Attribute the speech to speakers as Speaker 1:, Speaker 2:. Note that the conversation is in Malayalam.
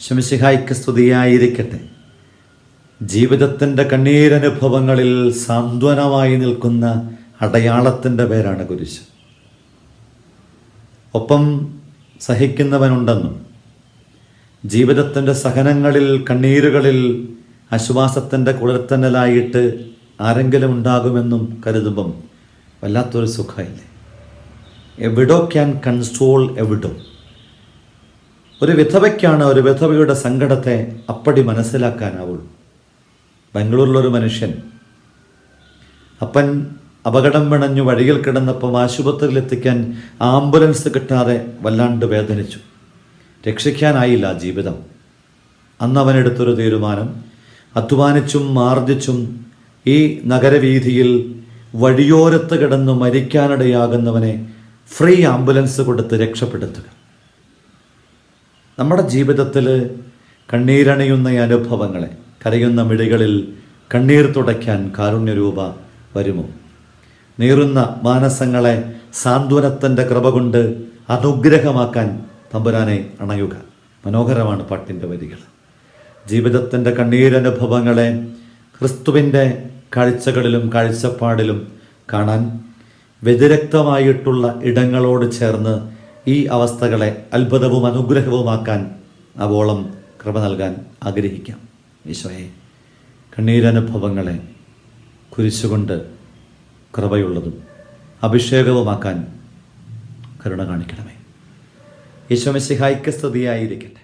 Speaker 1: ശംസിഹായ്ക്ക് സ്തുതിയായിരിക്കട്ടെ. ജീവിതത്തിൻ്റെ കണ്ണീരനുഭവങ്ങളിൽ സാന്ത്വനമായി നിൽക്കുന്ന അടയാളത്തിൻ്റെ പേരാണ് കുരിശ്. ഒപ്പം സഹിക്കുന്നവനുണ്ടെന്നും ജീവിതത്തിൻ്റെ സഹനങ്ങളിൽ കണ്ണീരുകളിൽ ആശ്വാസത്തിൻ്റെ കുളിർത്തന്നലായിട്ട് ആരെങ്കിലും ഉണ്ടാകുമെന്നും കരുതുമ്പം വല്ലാത്തൊരു സുഖമില്ലേ. A widow can console a widow. ഒരു വിധവയ്ക്കാണ് ഒരു വിധവയുടെ സങ്കടത്തെ അപ്പടി മനസ്സിലാക്കാനാവുള്ളൂ. ബാംഗ്ലൂരിലൊരു മനുഷ്യൻ, അപ്പൻ അപകടം പിണഞ്ഞു വഴിയിൽ കിടന്നപ്പം ആശുപത്രിയിലെത്തിക്കാൻ ആംബുലൻസ് കിട്ടാതെ വല്ലാണ്ട് വേദനിച്ചു. രക്ഷിക്കാനായില്ല ജീവിതം. അന്ന് അവനെടുത്തൊരു തീരുമാനം, അധ്വാനിച്ചും ആർജിച്ചും ഈ നഗരവീഥിയിൽ വഴിയോരത്ത് കിടന്നു മരിക്കാനിടയാകുന്നവനെ ഫ്രീ ആംബുലൻസ് കൊടുത്ത് രക്ഷപ്പെടുത്തുക. നമ്മുടെ ജീവിതത്തിൽ കണ്ണീരണിയുന്ന അനുഭവങ്ങളെ, കരയുന്ന മിഴികളിൽ കണ്ണീർ തുടയ്ക്കാൻ കാരുണ്യരൂപ വരുമോ? നീറുന്ന മാനസങ്ങളെ സാന്ത്വനത്തിൻ്റെ കൃപ കൊണ്ട് അനുഗ്രഹമാക്കാൻ തമ്പുരാനെ അണയുക. മനോഹരമാണ് പാട്ടിൻ്റെ വരികൾ. ജീവിതത്തിൻ്റെ കണ്ണീരനുഭവങ്ങളെ ക്രിസ്തുവിൻ്റെ കാഴ്ചകളിലും കാഴ്ചപ്പാടിലും കാണാൻ വ്യതിരക്തമായിട്ടുള്ള ഇടങ്ങളോട് ചേർന്ന് ഈ അവസ്ഥകളെ അത്ഭുതവും അനുഗ്രഹവുമാക്കാൻ അവോളം കൃപ നൽകാൻ ആഗ്രഹിക്കാം. ഈശോയെ, കണ്ണീരനുഭവങ്ങളെ കുരിശുകൊണ്ട് കൃപയുള്ളതും അഭിഷേകവുമാക്കാൻ കരുണ കാണിക്കണമേ. ഈശോ മിശിഹായ്ക്ക് സ്തുതിയായിരിക്കട്ടെ.